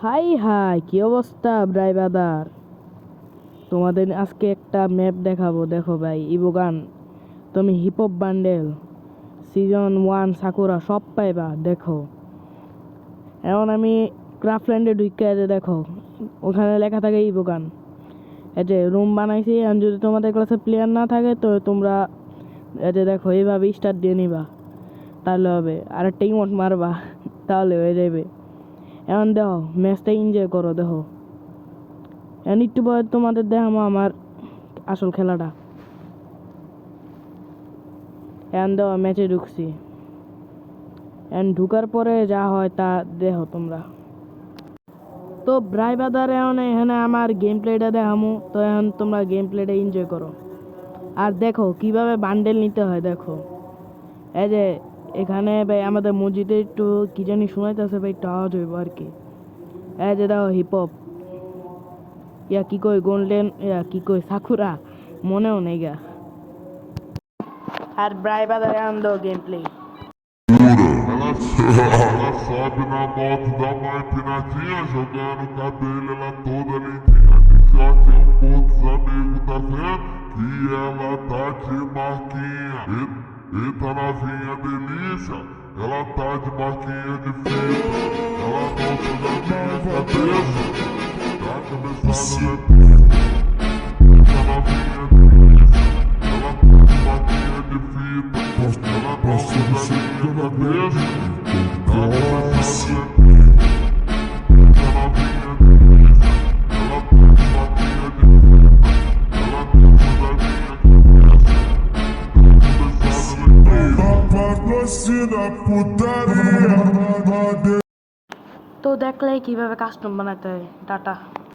High high, কি অবস্থা ভাই বাদার? তোমাদের আজকে একটা ম্যাপ দেখাবো, দেখো ভাই। ইবোগান, তুমি হিপহপ বান্ডেল সিজন 1 সাকুরা সব পাইবা, দেখো। এখন আমি ক্রাফটল্যান্ডে ঢুকে দেখো, ওখানে লেখা থাকে ইবোগান। এই যে রুম বানাইছি। আর যদি তোমাদের ক্লাসে প্লেয়ার না থাকে তো তোমরা এই যে দেখো এইভাবে স্টার্ট দিয়ে নিবা, তাহলে হবে। আর একটা ইমোট মারবা, তাহলে হয়ে যাবে। এখন দেখো ম্যাচটা এনজয় করো, দেখো। এখন একটু পরে তোমাদের দেখাবো আমার আসল খেলাটা। এখন দেখো ম্যাচে ঢুকছি। এখন ঢুকার পরে যা হয় তা দেখো তোমরা। তো ব্রাই বাদার এখন এখানে আমার গেম প্লেটা দেখামো। তো এখন তোমরা গেম প্লেটা এনজয় করো আর দেখো কিভাবে বান্ডেল নিতে হয়, দেখো। এই যে এখানে ভাই আমাদের মসজিদে একটু কি জানি শোনাইতেছে ভাই, একটু আওয়াজ হইব আর কি। এই যে দেখো হিপহপ, ইয়া কি কই গোল্ডেন, ইয়া কি কই সাকুরা, মনেও নেই গা। আর ব্রাই বাদারে আনন্দ game play. Ela sobe na moto da Martinadinha, jogando o cabelo, ela toda lindinha. De short um poucos amigos, tá vendo? Que ela tá de marquinha. Eita novinha delícia, ela tá de marquinha de fita. Ela gosta da minha cabeça, tá cabeçada na Eita novinha delícia, ela tá de marquinha de fita. Ela gosta da minha cabeça. তো দেখলে কিভাবে custom বানাতে হয়। Tata.